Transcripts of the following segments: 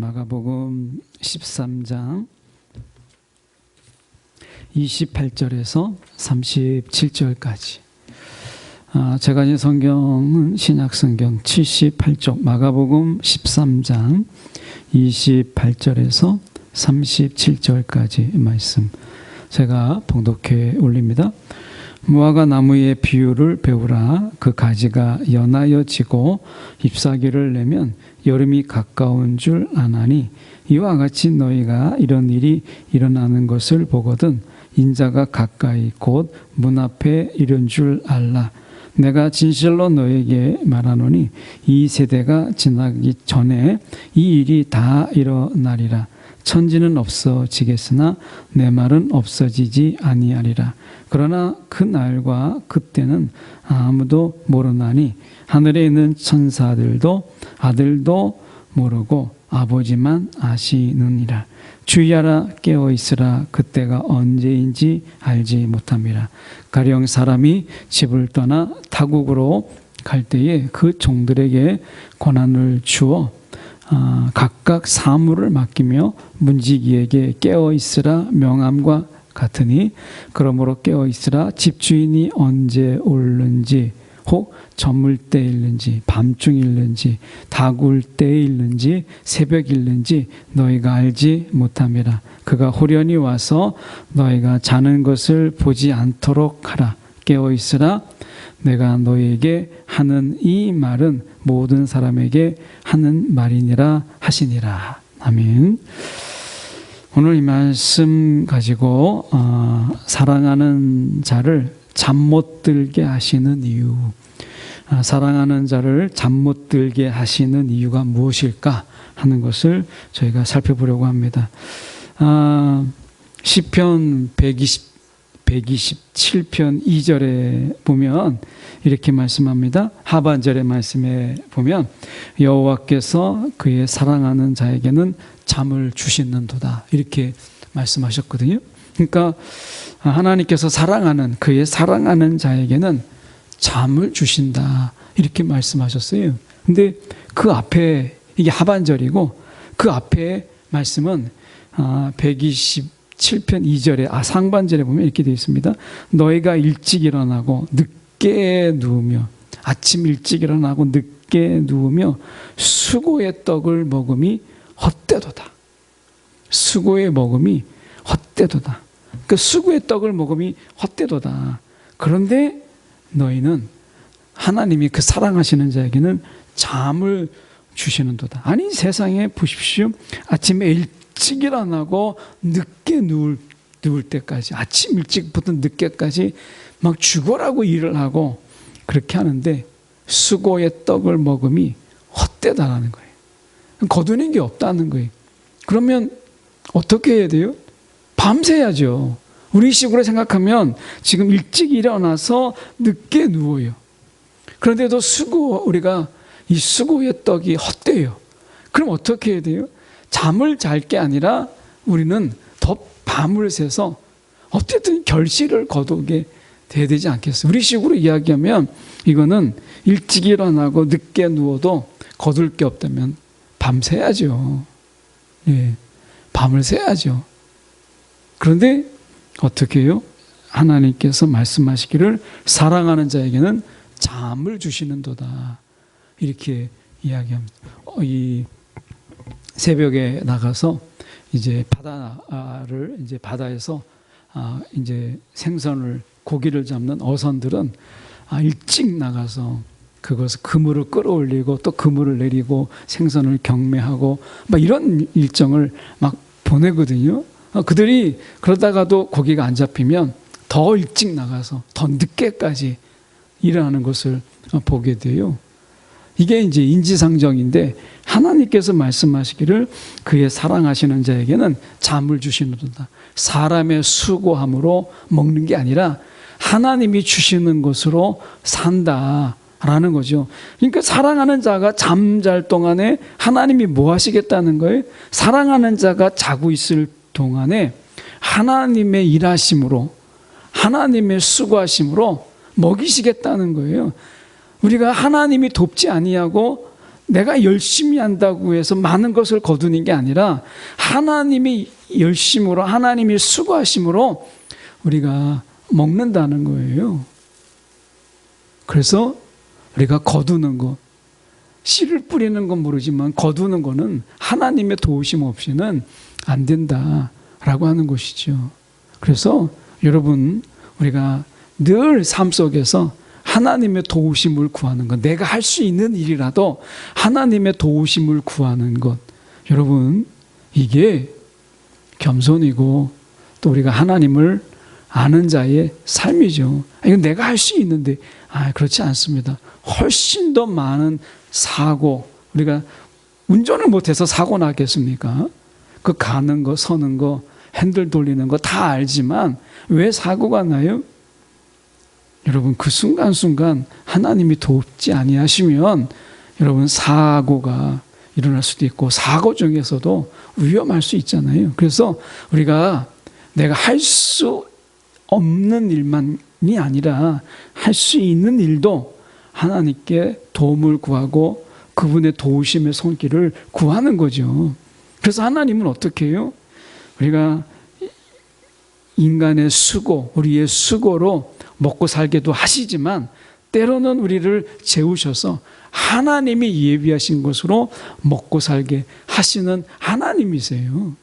마가복음 13장 28절에서 37절까지. 제가 이제 성경은 신약성경 78쪽 마가복음 13장 28절에서 37절까지 말씀 제가 봉독해 올립니다. 무화과 나무의 비유를 배우라. 그 가지가 연하여 지고 잎사귀를 내면 여름이 가까운 줄 아나니 이와 같이 너희가 이런 일이 일어나는 것을 보거든 인자가 가까이 곧 문 앞에 이른 줄 알라. 내가 진실로 너에게 말하노니 이 세대가 지나기 전에 이 일이 다 일어나리라. 천지는 없어지겠으나 내 말은 없어지지 아니하리라. 그러나 그 날과 그때는 아무도 모르나니 하늘에 있는 천사들도 아들도 모르고 아버지만 아시느니라. 주의하라, 깨어있으라. 그때가 언제인지 알지 못함이라. 가령 사람이 집을 떠나 타국으로 갈 때에 그 종들에게 권한을 주어 각각 사물을 맡기며 문지기에게 깨어있으라 명함과 같으니 그러므로 깨어있으라. 집주인이 언제 오는지 혹 저물 때 일는지 밤중 일는지 다굴 때에 일는지 새벽 일는지 너희가 알지 못함이라. 그가 호련히 와서 너희가 자는 것을 보지 않도록 하라. 깨어있으라. 내가 너희에게 하는 이 말은 모든 사람에게 하는 말이니라 하시니라. 아멘. 오늘 이 말씀 가지고 사랑하는 자를 잠 못 들게 하시는 이유, 사랑하는 자를 잠 못 들게 하시는 이유가 무엇일까 하는 것을 저희가 살펴보려고 합니다. 시편 127편 2절에 보면 이렇게 말씀합니다. 하반절의 말씀에 보면 여호와께서 그의 사랑하는 자에게는 잠을 주시는도다 이렇게 말씀하셨거든요. 그러니까 하나님께서 그의 사랑하는 자에게는 잠을 주신다 이렇게 말씀하셨어요. 근데 그 앞에 이게 하반절이고 그 앞에 말씀은 127편 2절에 상반절에 보면 이렇게 되어 있습니다. 너희가 일찍 일어나고 늦게 누우며 아침 일찍 일어나고 늦게 누우며 수고의 떡을 먹음이 헛되도다. 수고의 먹음이 헛되도다. 그 수고의 떡을 먹음이 헛되도다. 그런데 너희는 하나님이 그 사랑하시는 자에게는 잠을 주시는도다. 아니 세상에 보십시오. 아침에 일찍 일어나고 늦게 누울 때까지 아침 일찍부터 늦게까지 막 죽어라고 일을 하고 그렇게 하는데 수고의 떡을 먹음이 헛되다라는 거예요. 거두는 게 없다는 거예요. 그러면 어떻게 해야 돼요? 밤새야죠. 우리 식으로 생각하면 지금 일찍 일어나서 늦게 누워요. 그런데도 우리가 이 수고의 떡이 헛돼요. 그럼 어떻게 해야 돼요? 잠을 잘 게 아니라 우리는 더 밤을 새서 어쨌든 결실을 거두게 돼야 되지 않겠어요? 우리 식으로 이야기하면 이거는 일찍 일어나고 늦게 누워도 거둘 게 없다면 밤새야죠. 예, 밤을 새야죠. 그런데 어떻게 해요? 하나님께서 말씀하시기를 사랑하는 자에게는 잠을 주시는도다 이렇게 이야기합니다. 이 새벽에 나가서 이제 바다에서 이제 고기를 잡는 어선들은 일찍 나가서 그것을 그물을 끌어올리고 또 그물을 내리고 생선을 경매하고 막 이런 일정을 막 보내거든요. 그들이 그러다가도 고기가 안 잡히면 더 일찍 나가서 더 늦게까지 일하는 것을 보게 돼요. 이게 이제 인지상정인데 하나님께서 말씀하시기를 그의 사랑하시는 자에게는 잠을 주시는도다. 사람의 수고함으로 먹는 게 아니라 하나님이 주시는 것으로 산다라는 거죠. 그러니까 사랑하는 자가 잠잘 동안에 하나님이 뭐 하시겠다는 거예요? 사랑하는 자가 자고 있을 동안에 하나님의 일하심으로 하나님의 수고하심으로 먹이시겠다는 거예요. 우리가 하나님이 돕지 아니하고 내가 열심히 한다고 해서 많은 것을 거두는 게 아니라 하나님이 열심으로, 하나님이 수고하심으로 우리가 먹는다는 거예요. 그래서 우리가 거두는 것, 씨를 뿌리는 건 모르지만 거두는 거는 하나님의 도우심 없이는 안 된다라고 하는 것이죠. 그래서 여러분, 우리가 늘 삶 속에서 하나님의 도우심을 구하는 것, 내가 할 수 있는 일이라도 하나님의 도우심을 구하는 것, 여러분, 이게 겸손이고 또 우리가 하나님을 아는 자의 삶이죠. 이건 내가 할 수 있는데, 그렇지 않습니다. 훨씬 더 많은 사고, 우리가 운전을 못해서 사고 나겠습니까? 그 가는 거, 서는 거, 핸들 돌리는 거 다 알지만 왜 사고가 나요? 여러분, 그 순간순간 하나님이 돕지 아니하시면 여러분 사고가 일어날 수도 있고, 사고 중에서도 위험할 수 있잖아요. 그래서 우리가 내가 할 수 없는 일만이 아니라 할 수 있는 일도 하나님께 도움을 구하고 그분의 도우심의 손길을 구하는 거죠. 그래서 하나님은 어떻게 해요? 우리가 인간의 수고, 우리의 수고로 먹고 살게도 하시지만 때로는 우리를 재우셔서 하나님이 예비하신 것으로 먹고 살게 하시는 하나님이세요.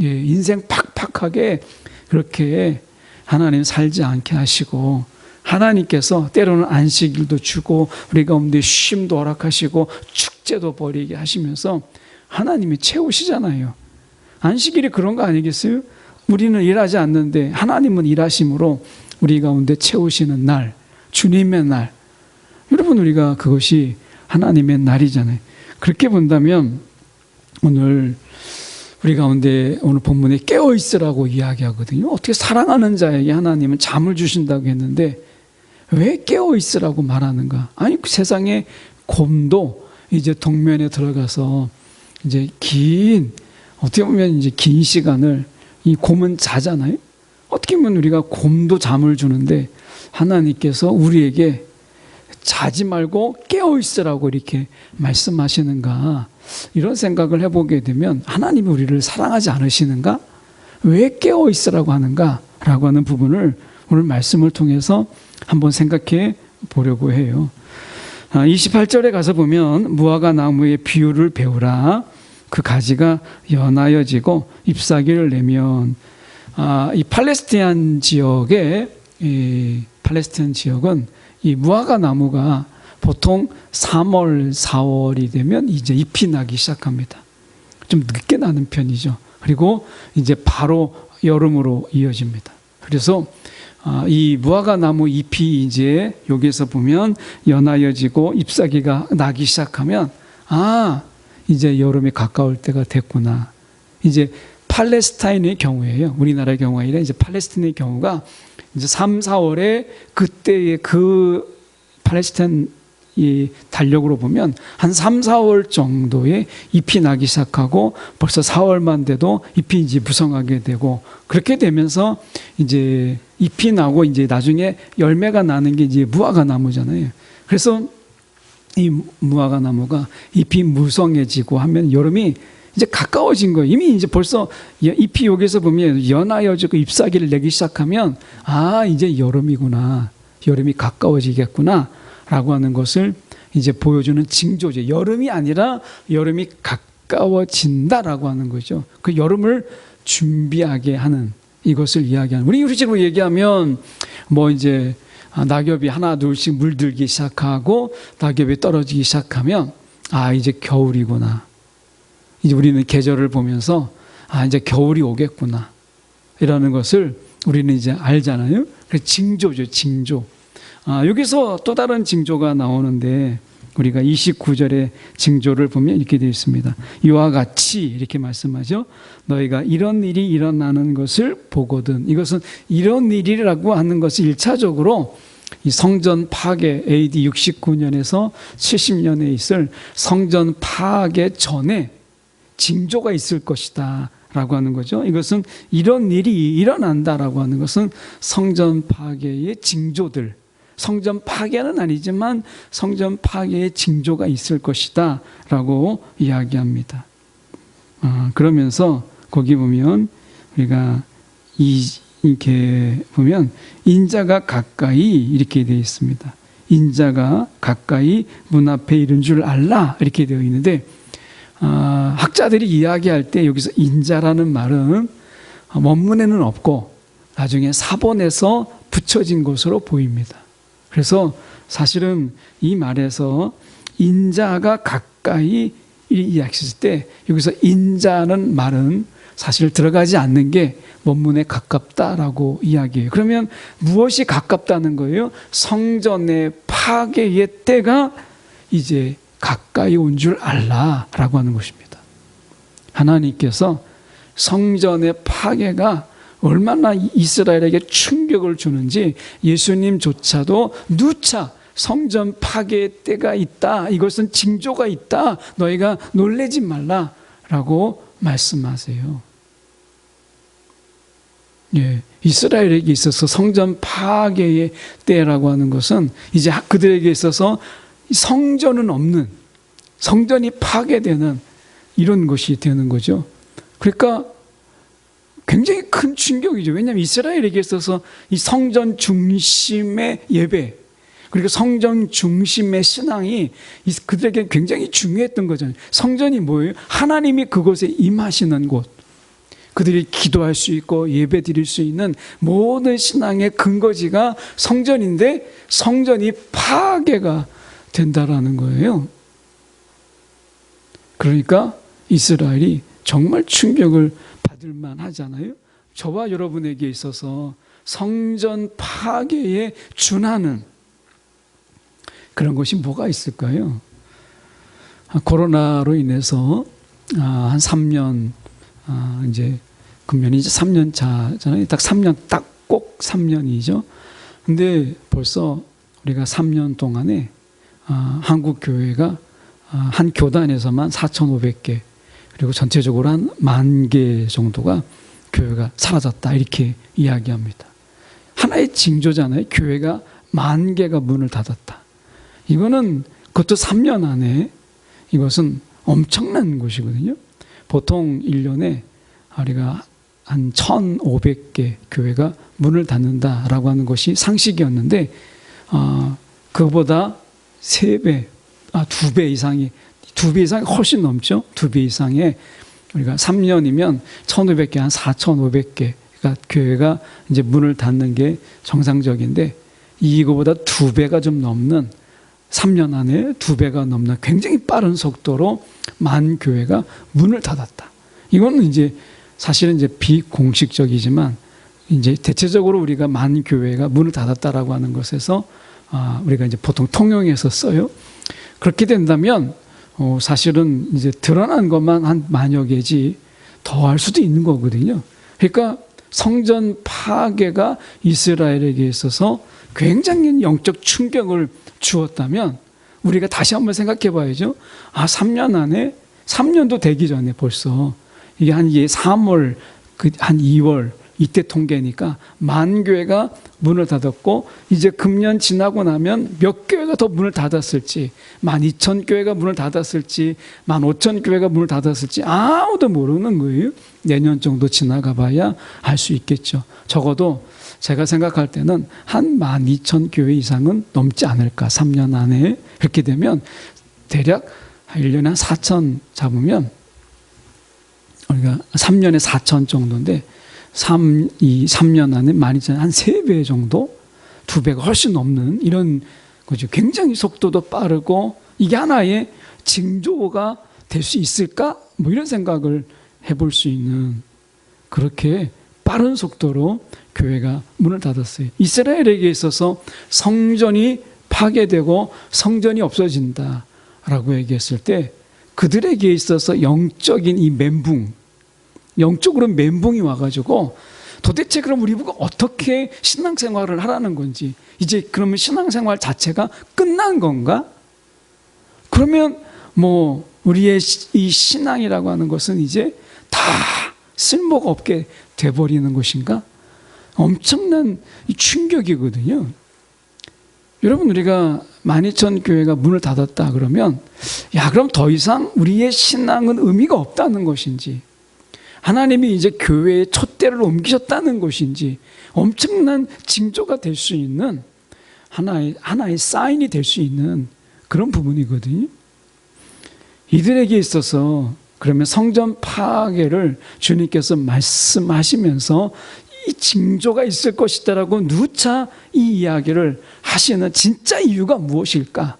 예, 인생 팍팍하게 그렇게 하나님 살지 않게 하시고, 하나님께서 때로는 안식일도 주고 우리 가운데 쉼도 허락하시고 축제도 벌이게 하시면서 하나님이 채우시잖아요. 안식일이 그런 거 아니겠어요? 우리는 일하지 않는데 하나님은 일하심으로 우리 가운데 채우시는 날, 주님의 날. 여러분, 우리가 그것이 하나님의 날이잖아요. 그렇게 본다면 오늘 우리 가운데 오늘 본문에 깨어있으라고 이야기하거든요. 어떻게 사랑하는 자에게 하나님은 잠을 주신다고 했는데 왜 깨어있으라고 말하는가? 아니, 그 세상에 곰도 이제 동면에 들어가서 이제 어떻게 보면 이제 긴 시간을, 이 곰은 자잖아요. 어떻게 보면 우리가 곰도 잠을 주는데 하나님께서 우리에게 자지 말고 깨어있으라고 이렇게 말씀하시는가, 이런 생각을 해보게 되면 하나님이 우리를 사랑하지 않으시는가? 왜 깨어있으라고 하는가? 라고 하는 부분을 오늘 말씀을 통해서 한번 생각해 보려고 해요. 28절에 가서 보면 무화과 나무의 비유를 배우라. 그 가지가 연하여지고 잎사귀를 내면, 이 팔레스타인 지역은 이 무화과 나무가 보통 3월, 4월이 되면 이제 잎이 나기 시작합니다. 좀 늦게 나는 편이죠. 그리고 이제 바로 여름으로 이어집니다. 그래서 이 무화과 나무 잎이 이제 여기에서 보면 연하여지고 잎사귀가 나기 시작하면, 이제 여름이 가까울 때가 됐구나. 이제 팔레스타인의 경우에요. 우리나라의 경우가 아니라 이제 팔레스타인의 경우가 이제 3, 4월에 그때의 그 팔레스타인 이 달력으로 보면 한 3, 4월 정도에 잎이 나기 시작하고 벌써 4월만 돼도 잎이 이제 무성하게 되고, 그렇게 되면서 이제 잎이 나고 이제 나중에 열매가 나는 게 이제 무화과 나무잖아요. 그래서 이 무화과 나무가 잎이 무성해지고 하면 여름이 이제 가까워진 거예요. 이미 이제 벌써 잎이 여기서 보면 연하여지고 잎사귀를 내기 시작하면, 이제 여름이구나, 여름이 가까워지겠구나 라고 하는 것을 이제 보여주는 징조죠. 여름이 아니라 여름이 가까워진다라고 하는 거죠. 그 여름을 준비하게 하는, 이것을 이야기하는. 우리 식으로 얘기하면 이제 낙엽이 하나 둘씩 물들기 시작하고 낙엽이 떨어지기 시작하면 이제 겨울이구나. 이제 우리는 계절을 보면서 이제 겨울이 오겠구나, 이라는 것을 우리는 이제 알잖아요. 그래서 징조죠, 징조. 여기서 또 다른 징조가 나오는데 우리가 29절의 징조를 보면 이렇게 되어 있습니다. 이와 같이 이렇게 말씀하죠. 너희가 이런 일이 일어나는 것을 보거든. 이것은 이런 일이라고 하는 것이 1차적으로 이 성전 파괴 AD 69년에서 70년에 있을 성전 파괴 전에 징조가 있을 것이다 라고 하는 거죠. 이것은 이런 일이 일어난다라고 하는 것은 성전 파괴의 징조들, 성전 파괴는 아니지만 성전 파괴의 징조가 있을 것이다 라고 이야기합니다. 그러면서 거기 보면 우리가 이렇게 보면 인자가 가까이 이렇게 되어 있습니다. 인자가 가까이 문 앞에 이른 줄 알라 이렇게 되어 있는데, 학자들이 이야기할 때 여기서 인자라는 말은 원문에는 없고 나중에 사본에서 붙여진 것으로 보입니다. 그래서 사실은 이 말에서 인자가 가까이 이야기했을 때 여기서 인자는 말은 사실 들어가지 않는 게 원문에 가깝다라고 이야기해요. 그러면 무엇이 가깝다는 거예요? 성전의 파괴의 때가 이제 가까이 온 줄 알라라고 하는 것입니다. 하나님께서 성전의 파괴가 얼마나 이스라엘에게 충격을 주는지 예수님조차도 누차 성전 파괴의 때가 있다. 이것은 징조가 있다. 너희가 놀라지 말라라고 말씀하세요. 예, 이스라엘에게 있어서 성전 파괴의 때라고 하는 것은 이제 그들에게 있어서 성전은 없는, 성전이 파괴되는 이런 것이 되는 거죠. 그러니까 굉장히 큰 충격이죠. 왜냐하면 이스라엘에게 있어서 이 성전 중심의 예배, 그리고 성전 중심의 신앙이 그들에게 굉장히 중요했던 거잖아요. 성전이 뭐예요? 하나님이 그곳에 임하시는 곳. 그들이 기도할 수 있고 예배 드릴 수 있는 모든 신앙의 근거지가 성전인데 성전이 파괴가 된다라는 거예요. 그러니까 이스라엘이 정말 충격을 받을 만하잖아요. 저와 여러분에게 있어서 성전 파괴에 준하는 그런 것이 뭐가 있을까요? 코로나로 인해서 한 3년, 이제 금년이 이제 3년 차잖아요. 딱 3년, 딱 꼭 3년이죠. 근데 벌써 우리가 3년 동안에 한국 교회가 한 교단에서만 4,500개, 그리고 전체적으로 한 10,000개 정도가 교회가 사라졌다 이렇게 이야기합니다. 하나의 징조잖아요. 교회가 10,000개가 문을 닫았다. 이거는 그것도 3년 안에 이것은 엄청난 것이거든요. 보통 1년에 우리가 한 1,500개 교회가 문을 닫는다라고 하는 것이 상식이었는데, 그거보다 3배, 2배 이상이, 2배 이상이 훨씬 넘죠. 2배 이상의, 우리가 3년이면 1,500개, 한 4,500개가 교회가 이제 문을 닫는 게 정상적인데, 이거보다 2배가 좀 넘는, 3년 안에 2배가 넘는 굉장히 빠른 속도로 만 교회가 문을 닫았다. 이거는 이제 사실은 이제 비공식적이지만 이제 대체적으로 우리가 만 교회가 문을 닫았다라고 하는 것에서 우리가 이제 보통 통용해서 써요. 그렇게 된다면 사실은 이제 드러난 것만 한 10,000여 개지 더 할 수도 있는 거거든요. 그러니까 성전 파괴가 이스라엘에게 있어서 굉장히 영적 충격을 주었다면 우리가 다시 한번 생각해 봐야죠. 3년 안에, 3년도 되기 전에 벌써 이게 한 3월, 한 2월 이때 통계니까 10,000교회가 문을 닫았고, 이제 금년 지나고 나면 몇 교회가 더 문을 닫았을지, 12,000교회가 문을 닫았을지, 15,000교회가 문을 닫았을지 아무도 모르는 거예요. 내년 정도 지나가 봐야 알 수 있겠죠. 적어도 제가 생각할 때는 한 12,000교회 이상은 넘지 않을까, 3년 안에. 그렇게 되면 대략 1년에 한 4,000 잡으면 우리가 3년에 4,000 정도인데 3년 안에 12,000, 한 3배 정도, 2배가 훨씬 넘는 이런 거죠. 굉장히 속도도 빠르고 이게 하나의 징조가 될 수 있을까? 뭐 이런 생각을 해볼 수 있는, 그렇게 빠른 속도로 교회가 문을 닫았어요. 이스라엘에게 있어서 성전이 파괴되고 성전이 없어진다라고 얘기했을 때 그들에게 있어서 영적인 이 멘붕, 영적으로 멘붕이 와가지고 도대체 그럼 우리 보고 어떻게 신앙생활을 하라는 건지, 이제 그러면 신앙생활 자체가 끝난 건가? 그러면 뭐 우리의 이 신앙이라고 하는 것은 이제 다 쓸모가 없게 돼버리는 것인가? 엄청난 충격이거든요. 여러분, 우리가 12,000교회가 문을 닫았다 그러면 그럼 더 이상 우리의 신앙은 의미가 없다는 것인지, 하나님이 이제 교회의 촛대를 옮기셨다는 것인지, 엄청난 징조가 될 수 있는 하나의 사인이 될 수 있는 그런 부분이거든요. 이들에게 있어서 그러면 성전 파괴를 주님께서 말씀하시면서 이 징조가 있을 것이다라고 누차 이 이야기를 하시는 진짜 이유가 무엇일까라고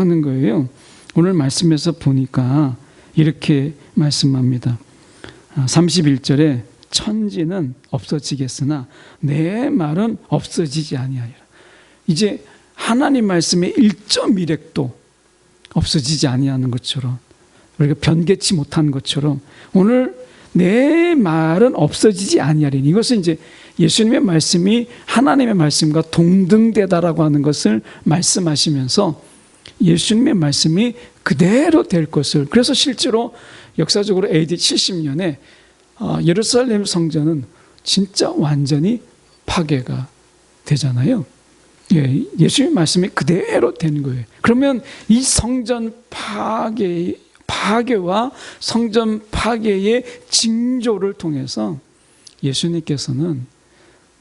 하는 거예요. 오늘 말씀에서 보니까 이렇게 말씀합니다. 31절에 천지는 없어지겠으나 내 말은 없어지지 아니하리라. 이제 하나님 말씀의 1.1획도 없어지지 아니하는 것처럼, 우리가 변개치 못한 것처럼 오늘 내 말은 없어지지 아니하리니, 이것은 이제 예수님의 말씀이 하나님의 말씀과 동등되다라고 하는 것을 말씀하시면서 예수님의 말씀이 그대로 될 것을, 그래서 실제로 역사적으로 AD 70년에 예루살렘 성전은 진짜 완전히 파괴가 되잖아요. 예수님의 말씀이 그대로 되는 거예요. 그러면 이 성전 파괴와 성전 파괴의 징조를 통해서 예수님께서는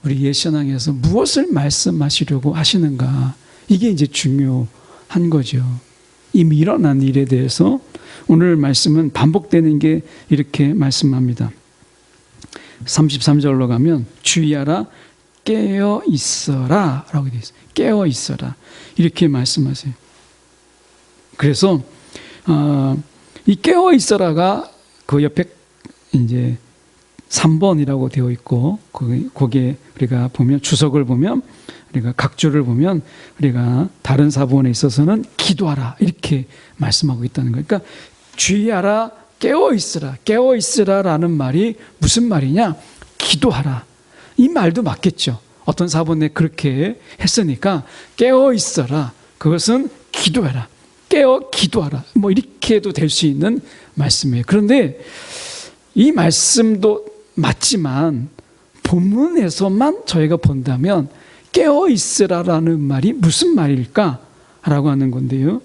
우리 옛신앙에서 무엇을 말씀하시려고 하시는가, 이게 이제 중요한 거죠. 이미 일어난 일에 대해서 오늘 말씀은 반복되는 게 이렇게 말씀합니다. 33절로 가면 주의하라, 깨어 있어라 라고 되어 있어요. 깨어 있어라, 이렇게 말씀하세요. 그래서 이 깨어 있어라가 그 옆에 이제 3번이라고 되어 있고, 거기에 우리가 보면 주석을 보면, 우리가 각주를 보면 우리가 다른 사본에 있어서는 기도하라 이렇게 말씀하고 있다는 거예요. 그러니까 주의하라, 깨어 있으라, 깨어 있으라라는 말이 무슨 말이냐? 기도하라. 이 말도 맞겠죠. 어떤 사본에 그렇게 했으니까 깨어 있어라, 그것은 기도해라, 깨어 기도하라, 뭐 이렇게 해도 될 수 있는 말씀이에요. 그런데 이 말씀도 맞지만 본문에서만 저희가 본다면 깨어 있으라라는 말이 무슨 말일까라고 하는 건데요.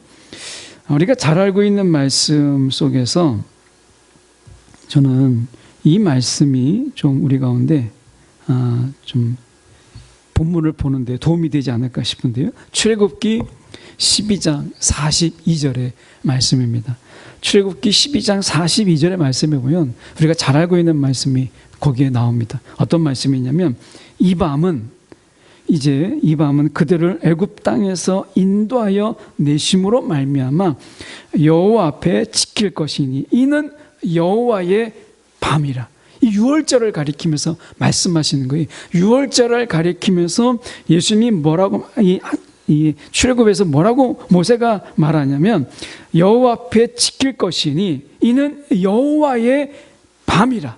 우리가 잘 알고 있는 말씀 속에서 저는 이 말씀이 좀 우리 가운데 좀 본문을 보는데 도움이 되지 않을까 싶은데요. 출애굽기 12장 42절의 말씀입니다. 출애굽기 12장 42절의 말씀에 보면 우리가 잘 알고 있는 말씀이 거기에 나옵니다. 어떤 말씀이냐면 이 밤은 그들을 애굽 땅에서 인도하여 내심으로 말미암아 여호와 앞에 지킬 것이니 이는 여호와의 밤이라. 이 유월절을 가리키면서 말씀하시는 거예요. 유월절을 가리키면서 예수님이 뭐라고 이 출애굽에서 뭐라고 모세가 말하냐면 여호와 앞에 지킬 것이니 이는 여호와의 밤이라.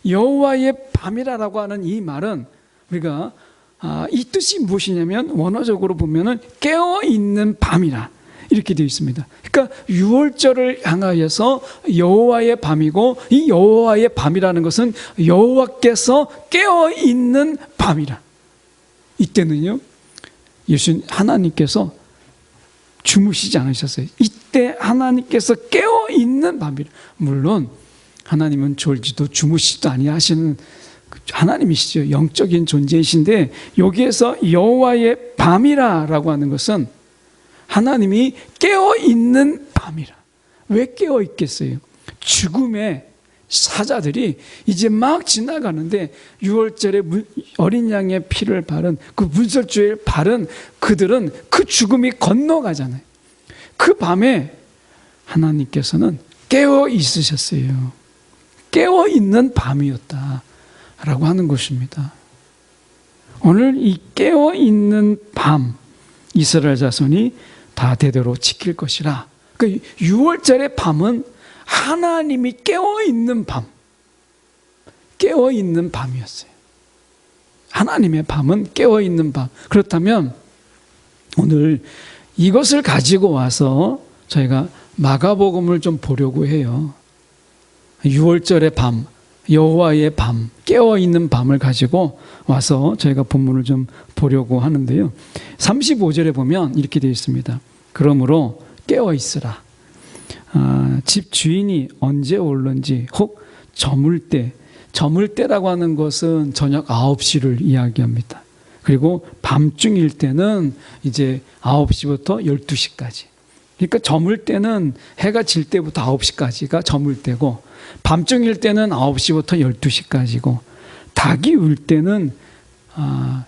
여호와의 밤이라라고 하는 이 말은 우리가 이 뜻이 무엇이냐면 원어적으로 보면은 깨어 있는 밤이라 이렇게 되어 있습니다. 그러니까 유월절을 향하여서 여호와의 밤이고, 이 여호와의 밤이라는 것은 여호와께서 깨어 있는 밤이라. 이때는요, 하나님께서 주무시지 않으셨어요. 이때 하나님께서 깨어 있는 밤이라. 물론 하나님은 졸지도 주무시지도 아니하시는 하나님이시죠. 영적인 존재이신데 여기에서 여호와의 밤이라라고 하는 것은 하나님이 깨어있는 밤이라. 왜 깨어있겠어요? 죽음의 사자들이 이제 막 지나가는데 유월절에 어린 양의 피를 바른 그 문설주에 바른 그들은 그 죽음이 건너가잖아요. 그 밤에 하나님께서는 깨어 있으셨어요. 깨어 있는 밤이었다라고 하는 것입니다. 오늘 이 깨어 있는 밤 이스라엘 자손이 다 대대로 지킬 것이라. 그 유월절의 밤은 하나님이 깨어있는 밤, 깨어있는 밤이었어요. 하나님의 밤은 깨어있는 밤. 그렇다면 오늘 이것을 가지고 와서 저희가 마가복음을 좀 보려고 해요. 유월절의 밤, 여호와의 밤, 깨어있는 밤을 가지고 와서 저희가 본문을 좀 보려고 하는데요. 35절에 보면 이렇게 되어 있습니다. 그러므로 깨어있으라. 집 주인이 언제 올는지 혹 저물 때라고 하는 것은 저녁 9시를 이야기합니다. 그리고 밤중일 때는 이제 9시부터 12시까지. 그러니까 저물 때는 해가 질 때부터 9시까지가 저물 때고, 밤중일 때는 9시부터 12시까지고, 닭이 울 때는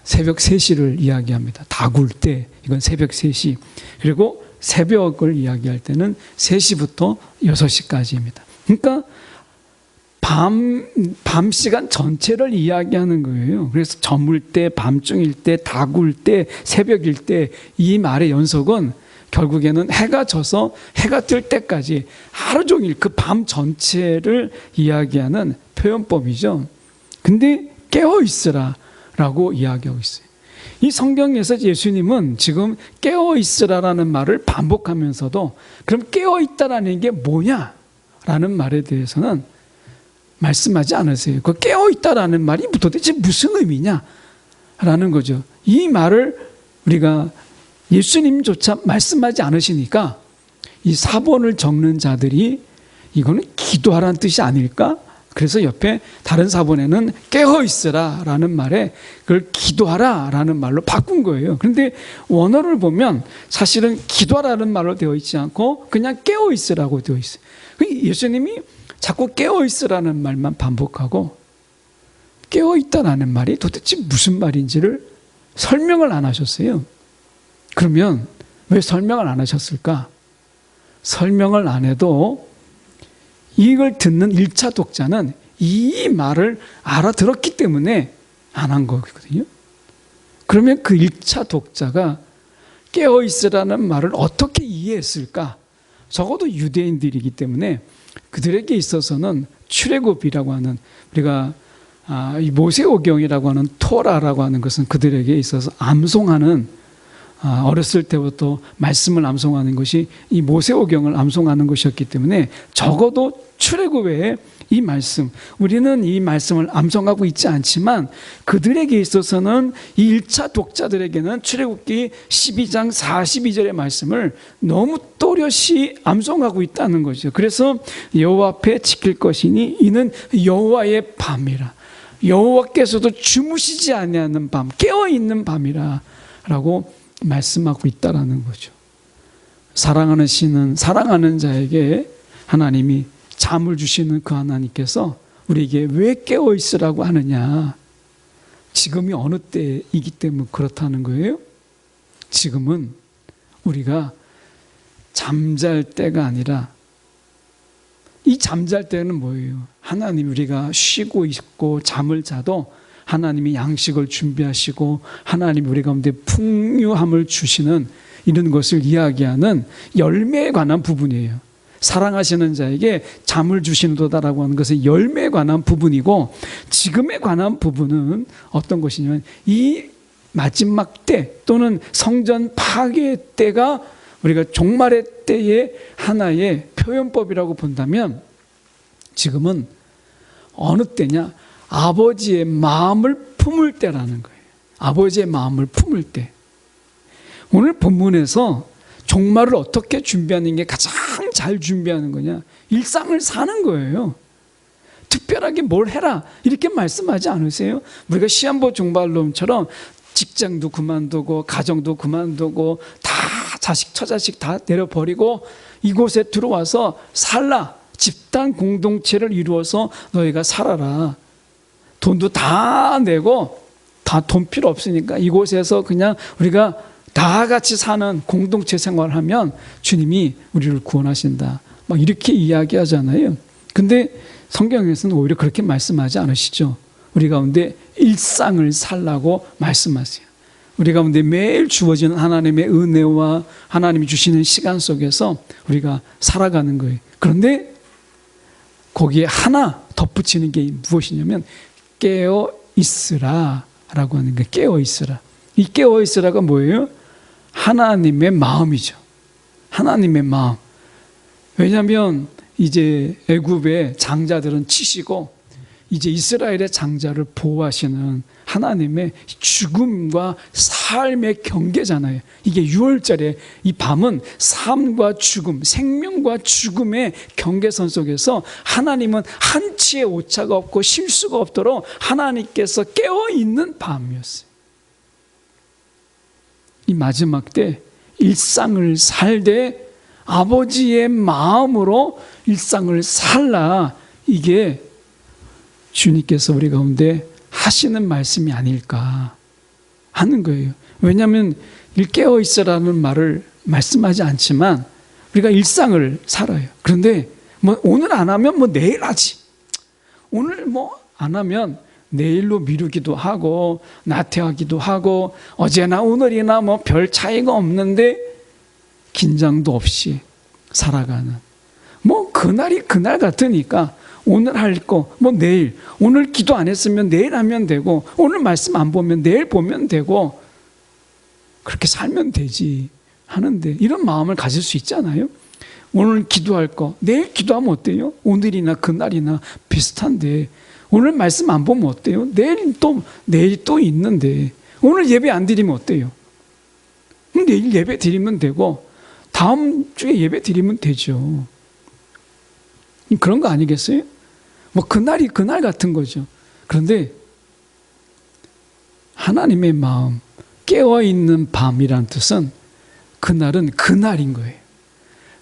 새벽 3시를 이야기합니다. 닭 울 때, 이건 새벽 3시. 그리고 새벽을 이야기할 때는 3시부터 6시까지입니다. 그러니까 밤 시간 전체를 이야기하는 거예요. 그래서 저물 때, 밤중일 때, 닭 울 때, 새벽일 때, 이 말의 연속은 결국에는 해가 져서 해가 뜰 때까지 하루 종일 그 밤 전체를 이야기하는 표현법이죠. 근데 깨어있으라 라고 이야기하고 있어요. 이 성경에서 예수님은 지금 깨어있으라라는 말을 반복하면서도, 그럼 깨어있다라는 게 뭐냐? 라는 말에 대해서는 말씀하지 않으세요. 그 깨어있다라는 말이 도대체 무슨 의미냐? 라는 거죠. 이 말을 우리가 예수님조차 말씀하지 않으시니까 이 사본을 적는 자들이 이거는 기도하라는 뜻이 아닐까? 그래서 옆에 다른 사본에는 깨어있으라 라는 말에 그걸 기도하라 라는 말로 바꾼 거예요. 그런데 원어를 보면 사실은 기도하라는 말로 되어 있지 않고 그냥 깨어있으라고 되어 있어요. 예수님이 자꾸 깨어있으라는 말만 반복하고 깨어있다라는 말이 도대체 무슨 말인지를 설명을 안 하셨어요. 그러면 왜 설명을 안 하셨을까? 설명을 안 해도 이걸 듣는 1차 독자는 이 말을 알아들었기 때문에 안 한 거거든요. 그러면 그 1차 독자가 깨어있으라는 말을 어떻게 이해했을까? 적어도 유대인들이기 때문에 그들에게 있어서는 출애굽이라고 하는, 우리가 이 모세오경이라고 하는 토라라고 하는 것은 그들에게 있어서 암송하는, 어렸을 때부터 말씀을 암송하는 것이 이 모세오경을 암송하는 것이었기 때문에 적어도 출애굽의 이 말씀, 우리는 이 말씀을 암송하고 있지 않지만 그들에게 있어서는 이 1차 독자들에게는 출애굽기 12장 42절의 말씀을 너무 또렷이 암송하고 있다는 거죠. 그래서 여호와 앞에 지킬 것이니 이는 여호와의 밤이라, 여호와께서도 주무시지 아니하는 밤, 깨어있는 밤이라 라고 말씀하고 있다라는 거죠. 사랑하는 신은 사랑하는 자에게 하나님이 잠을 주시는 그 하나님께서 우리에게 왜 깨어있으라고 하느냐? 지금이 어느 때이기 때문에 그렇다는 거예요. 지금은 우리가 잠잘 때가 아니라, 이 잠잘 때는 뭐예요? 하나님, 우리가 쉬고 있고 잠을 자도 하나님이 양식을 준비하시고 하나님 우리 가운데 풍요함을 주시는 이런 것을 이야기하는 열매에 관한 부분이에요. 사랑하시는 자에게 잠을 주시는도다라고 하는 것은 열매에 관한 부분이고, 지금에 관한 부분은 어떤 것이냐면 이 마지막 때 또는 성전 파괴 때가 우리가 종말의 때의 하나의 표현법이라고 본다면, 지금은 어느 때냐? 아버지의 마음을 품을 때라는 거예요. 아버지의 마음을 품을 때. 오늘 본문에서 종말을 어떻게 준비하는 게 가장 잘 준비하는 거냐? 일상을 사는 거예요. 특별하게 뭘 해라 이렇게 말씀하지 않으세요? 우리가 시한부 종발론처럼 직장도 그만두고 가정도 그만두고 다 자식 처자식 다 내려버리고 이곳에 들어와서 살라. 집단 공동체를 이루어서 너희가 살아라. 돈도 다 내고 다 돈 필요 없으니까 이곳에서 그냥 우리가 다 같이 사는 공동체 생활하면 주님이 우리를 구원하신다. 막 이렇게 이야기하잖아요. 근데 성경에서는 오히려 그렇게 말씀하지 않으시죠. 우리 가운데 일상을 살라고 말씀하세요. 우리 가운데 매일 주어지는 하나님의 은혜와 하나님이 주시는 시간 속에서 우리가 살아가는 거예요. 그런데 거기에 하나 덧붙이는 게 무엇이냐면 깨어 있으라 라고 하는 거예요. 깨어 있으라. 이 깨어 있으라가 뭐예요? 하나님의 마음이죠. 하나님의 마음. 왜냐하면 이제 애굽의 장자들은 치시고 이제 이스라엘의 장자를 보호하시는 하나님의 죽음과 삶의 경계잖아요. 이게 6월절에 이 밤은 삶과 죽음, 생명과 죽음의 경계선 속에서 하나님은 한치의 오차가 없고 실수가 없도록 하나님께서 깨어있는 밤이었어요. 이 마지막 때 일상을 살되 아버지의 마음으로 일상을 살라, 이게 주님께서 우리 가운데 하시는 말씀이 아닐까 하는 거예요. 왜냐하면 깨어 있으라는 말을 말씀하지 않지만 우리가 일상을 살아요. 그런데 뭐 오늘 안 하면 뭐 내일 하지, 오늘 뭐 안 하면 내일로 미루기도 하고 나태하기도 하고 어제나 오늘이나 뭐 별 차이가 없는데 긴장도 없이 살아가는, 뭐 그날이 그날 같으니까 오늘 할 거 뭐 내일, 오늘 기도 안 했으면 내일 하면 되고, 오늘 말씀 안 보면 내일 보면 되고, 그렇게 살면 되지 하는데, 이런 마음을 가질 수 있잖아요. 오늘 기도할 거 내일 기도하면 어때요? 오늘이나 그날이나 비슷한데 오늘 말씀 안 보면 어때요? 내일 또 있는데 오늘 예배 안 드리면 어때요? 내일 예배 드리면 되고 다음 주에 예배 드리면 되죠. 그런 거 아니겠어요? 뭐 그날이 그날 같은 거죠. 그런데 하나님의 마음, 깨어있는 밤이란 뜻은 그날은 그날인 거예요.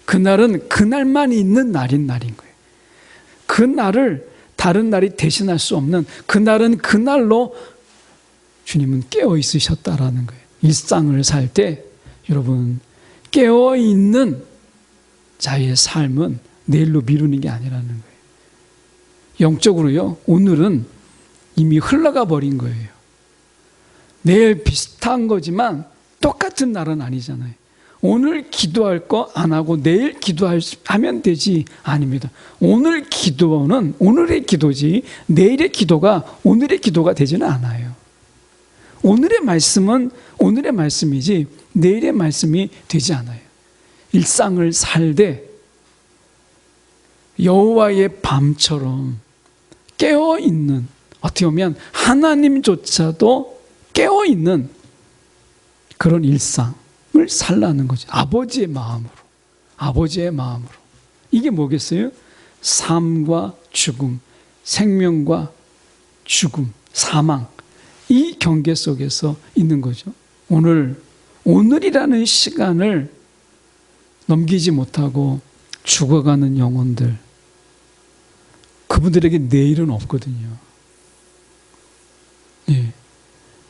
그날은 그날만 있는 날인 날인 거예요. 그날을 다른 날이 대신할 수 없는, 그날은 그날로 주님은 깨어 있으셨다라는 거예요. 일상을 살 때 여러분, 깨어 있는 자의 삶은 내일로 미루는 게 아니라는 거예요. 영적으로요, 오늘은 이미 흘러가 버린 거예요. 내일 비슷한 거지만 똑같은 날은 아니잖아요. 오늘 기도할 거 안 하고 내일 기도하면 되지, 아닙니다. 오늘 기도는 오늘의 기도지 내일의 기도가 오늘의 기도가 되지는 않아요. 오늘의 말씀은 오늘의 말씀이지 내일의 말씀이 되지 않아요. 일상을 살되 여호와의 밤처럼 깨어있는, 어떻게 보면 하나님조차도 깨어있는 그런 일상을 살라는 거죠. 아버지의 마음으로. 아버지의 마음으로. 이게 뭐겠어요? 삶과 죽음, 생명과 죽음, 사망, 이 경계 속에서 있는 거죠. 오늘이라는 시간을 넘기지 못하고 죽어가는 영혼들, 그분들에게 내일은 없거든요. 예.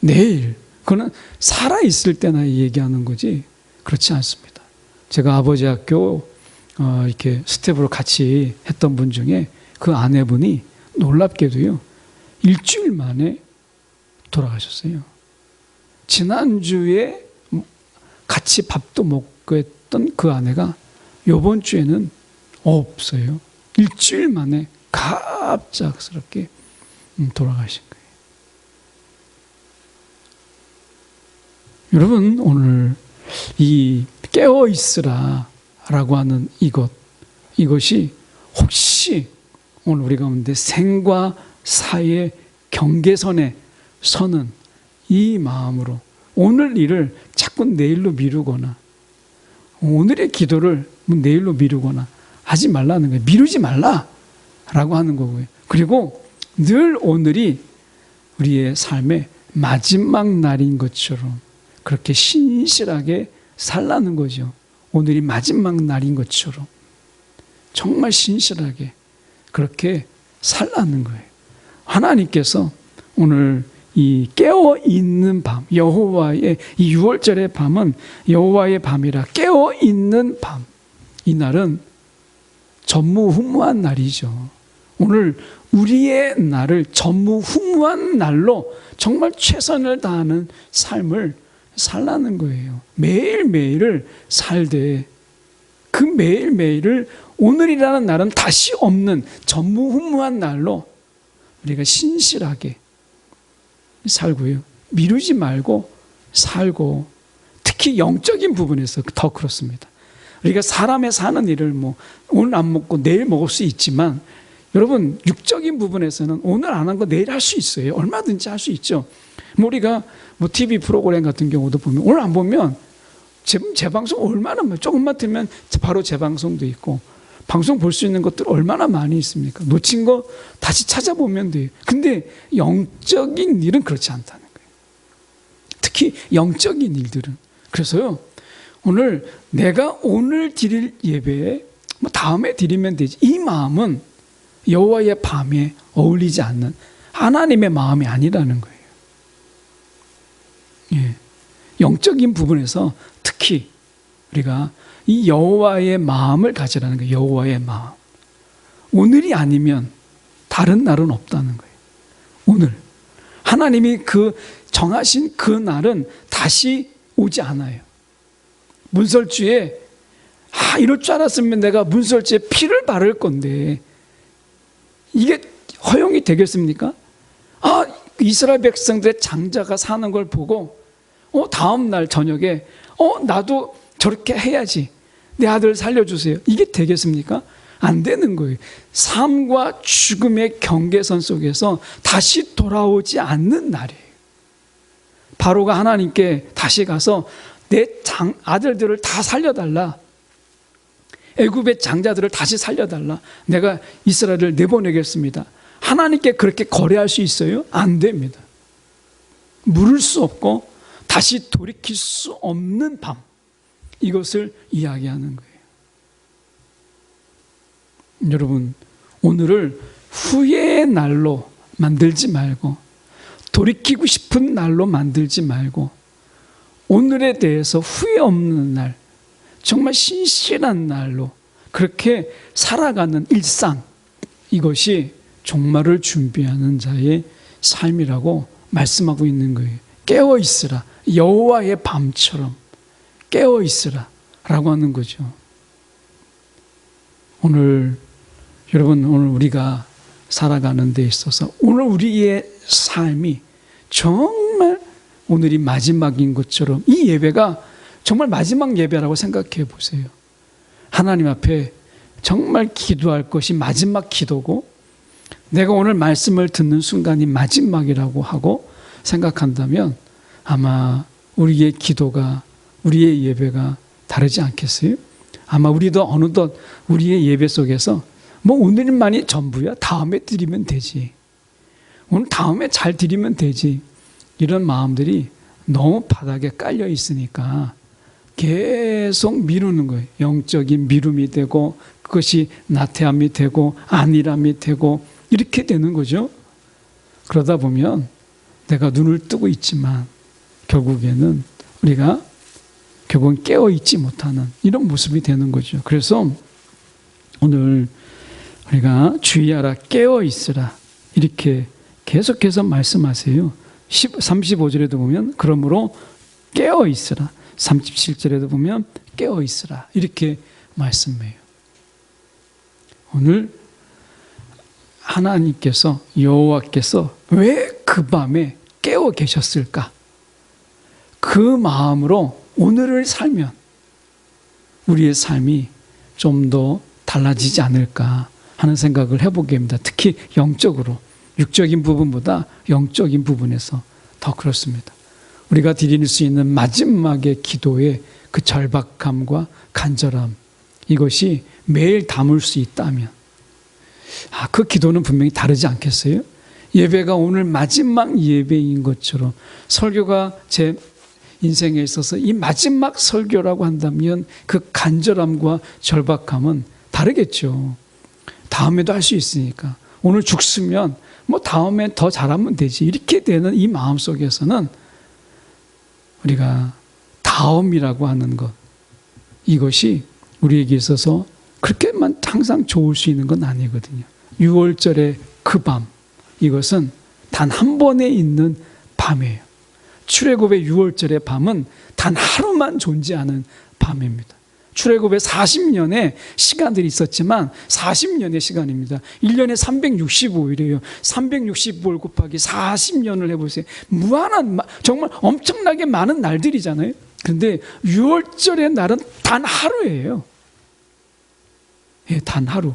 내일, 그거는 살아있을 때나 얘기하는 거지 그렇지 않습니다. 제가 아버지 학교 이렇게 스텝으로 같이 했던 분 중에 그 아내분이 놀랍게도요, 일주일 만에 돌아가셨어요. 지난주에 같이 밥도 먹고 했던 그 아내가 이번 주에는 없어요. 일주일 만에 갑작스럽게 돌아가신 거예요. 여러분, 오늘 이 깨어있으라 라고 하는 이것이 혹시 오늘 우리 가운데 생과 사의 경계선에 서는 이 마음으로 오늘 일을 자꾸 내일로 미루거나 오늘의 기도를 내일로 미루거나 하지 말라는 거예요. 미루지 말라라고 하는 거고요. 그리고 늘 오늘이 우리의 삶의 마지막 날인 것처럼 그렇게 신실하게 살라는 거죠. 오늘이 마지막 날인 것처럼 정말 신실하게 그렇게 살라는 거예요. 하나님께서 오늘 이 깨어있는 밤, 여호와의 이 6월절의 밤은 여호와의 밤이라 깨어있는 밤, 이 날은 전무후무한 날이죠. 오늘 우리의 날을 전무후무한 날로 정말 최선을 다하는 삶을 살라는 거예요. 매일매일을 살되 그 매일매일을 오늘이라는 날은 다시 없는 전무후무한 날로 우리가 신실하게 살고요. 미루지 말고 살고, 특히 영적인 부분에서 더 그렇습니다. 우리가 사람의 사는 일을 오늘 안 먹고 내일 먹을 수 있지만 여러분, 육적인 부분에서는 오늘 안 한 거 내일 할 수 있어요. 얼마든지 할 수 있죠. 우리가 TV 프로그램 같은 경우도 보면 오늘 안 보면 재방송 얼마나 조금만 틀면 바로 재방송도 있고 방송 볼 수 있는 것들 얼마나 많이 있습니까? 놓친 거 다시 찾아보면 돼요. 근데 영적인 일은 그렇지 않다는 거예요. 특히 영적인 일들은. 그래서요, 내가 오늘 드릴 예배에 다음에 드리면 되지. 이 마음은 여호와의 밤에 어울리지 않는 하나님의 마음이 아니라는 거예요. 예. 영적인 부분에서 특히 우리가 이 여호와의 마음을 가지라는 거예요. 여호와의 마음. 오늘이 아니면 다른 날은 없다는 거예요. 오늘. 하나님이 정하신 그 날은 다시 오지 않아요. 문설주에 이럴 줄 알았으면 내가 문설주에 피를 바를 건데 이게 허용이 되겠습니까? 이스라엘 백성들의 장자가 사는 걸 보고 다음 날 저녁에 나도 저렇게 해야지. 내 아들 살려주세요. 이게 되겠습니까? 안 되는 거예요. 삶과 죽음의 경계선 속에서 다시 돌아오지 않는 날이에요. 바로가 하나님께 다시 가서 내 아들들을 다 살려달라. 애굽의 장자들을 다시 살려달라. 내가 이스라엘을 내보내겠습니다. 하나님께 그렇게 거래할 수 있어요? 안 됩니다. 물을 수 없고 다시 돌이킬 수 없는 밤. 이것을 이야기하는 거예요. 여러분, 오늘을 후회의 날로 만들지 말고 돌이키고 싶은 날로 만들지 말고 오늘에 대해서 후회 없는 날, 정말 신실한 날로 그렇게 살아가는 일상, 이것이 종말을 준비하는 자의 삶이라고 말씀하고 있는 거예요. 깨어 있으라. 여호와의 밤처럼 깨어 있으라 라고 하는 거죠. 여러분, 오늘 우리가 살아가는 데 있어서 오늘 우리의 삶이 정말 오늘이 마지막인 것처럼 이 예배가 정말 마지막 예배라고 생각해 보세요. 하나님 앞에 정말 기도할 것이 마지막 기도고 내가 오늘 말씀을 듣는 순간이 마지막이라고 하고 생각한다면 아마 우리의 기도가, 우리의 예배가 다르지 않겠어요? 아마 우리도 어느덧 우리의 예배 속에서 오늘만이 전부야. 다음에 드리면 되지. 오늘 다음에 잘 드리면 되지. 이런 마음들이 너무 바닥에 깔려 있으니까 계속 미루는 거예요. 영적인 미움이 되고 그것이 나태함이 되고 안일함이 되고 이렇게 되는 거죠. 그러다 보면 내가 눈을 뜨고 있지만 결국에는 우리가 깨어 있지 못하는 이런 모습이 되는 거죠. 그래서 오늘 우리가 주의하라, 깨어 있으라 이렇게 계속해서 말씀하세요. 35절에도 보면 그러므로 깨어 있으라. 37절에도 보면 깨어 있으라. 이렇게 말씀해요. 오늘 하나님께서, 여호와께서 왜 그 밤에 깨어 계셨을까? 그 마음으로 오늘을 살면 우리의 삶이 좀 더 달라지지 않을까 하는 생각을 해보게 됩니다. 특히 영적으로, 육적인 부분보다 영적인 부분에서 더 그렇습니다. 우리가 드릴 수 있는 마지막의 기도의 그 절박함과 간절함, 이것이 매일 담을 수 있다면 그 기도는 분명히 다르지 않겠어요? 예배가 오늘 마지막 예배인 것처럼 설교가 제 인생에 있어서 이 마지막 설교라고 한다면 그 간절함과 절박함은 다르겠죠. 다음에도 할 수 있으니까. 오늘 죽으면 다음에 더 잘하면 되지. 이렇게 되는 이 마음 속에서는 우리가 다음이라고 하는 것, 이것이 우리에게 있어서 그렇게만 항상 좋을 수 있는 건 아니거든요. 6월절의 그 밤, 이것은 단 한 번에 있는 밤이에요. 출애굽의 6월절의 밤은 단 하루만 존재하는 밤입니다. 출애굽에 40년의 시간들이 있었지만 40년의 시간입니다. 1년에 365일이에요. 365일 곱하기 40년을 해보세요. 무한한, 정말 엄청나게 많은 날들이잖아요. 그런데 6월절의 날은 단 하루예요. 단 하루.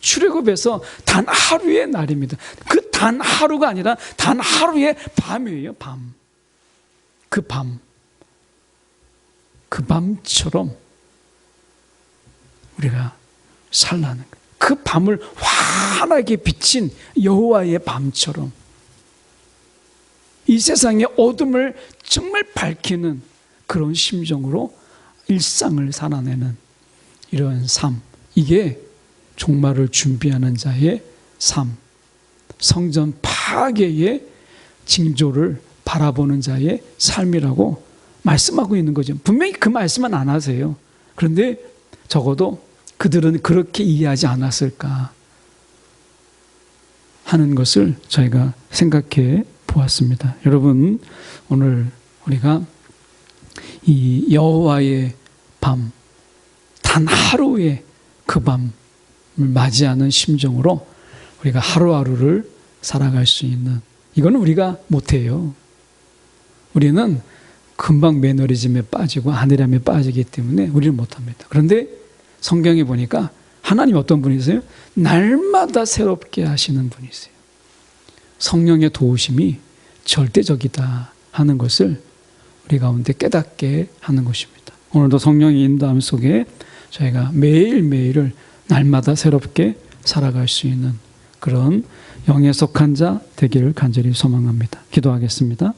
출애굽에서 단 하루의 날입니다. 그 단 하루가 아니라 단 하루의 밤이에요. 밤. 그 밤. 그 밤처럼 우리가 살라는 거예요. 그 밤을 환하게 비친 여호와의 밤처럼 이 세상의 어둠을 정말 밝히는 그런 심정으로 일상을 살아내는 이런 삶, 이게 종말을 준비하는 자의 삶, 성전 파괴의 징조를 바라보는 자의 삶이라고 말씀하고 있는 거죠. 분명히 그 말씀은 안 하세요. 그런데 적어도 그들은 그렇게 이해하지 않았을까 하는 것을 저희가 생각해 보았습니다. 여러분, 오늘 우리가 이 여호와의 밤, 단 하루의 그 밤을 맞이하는 심정으로 우리가 하루하루를 살아갈 수 있는, 이거는 우리가 못해요. 우리는 금방 매너리즘에 빠지고 안일함에 빠지기 때문에 우리는 못합니다. 그런데 성경에 보니까 하나님 어떤 분이세요? 날마다 새롭게 하시는 분이세요. 성령의 도우심이 절대적이다 하는 것을 우리 가운데 깨닫게 하는 것입니다. 오늘도 성령의 인도함 속에 저희가 매일매일을 날마다 새롭게 살아갈 수 있는 그런 영에 속한 자 되기를 간절히 소망합니다. 기도하겠습니다.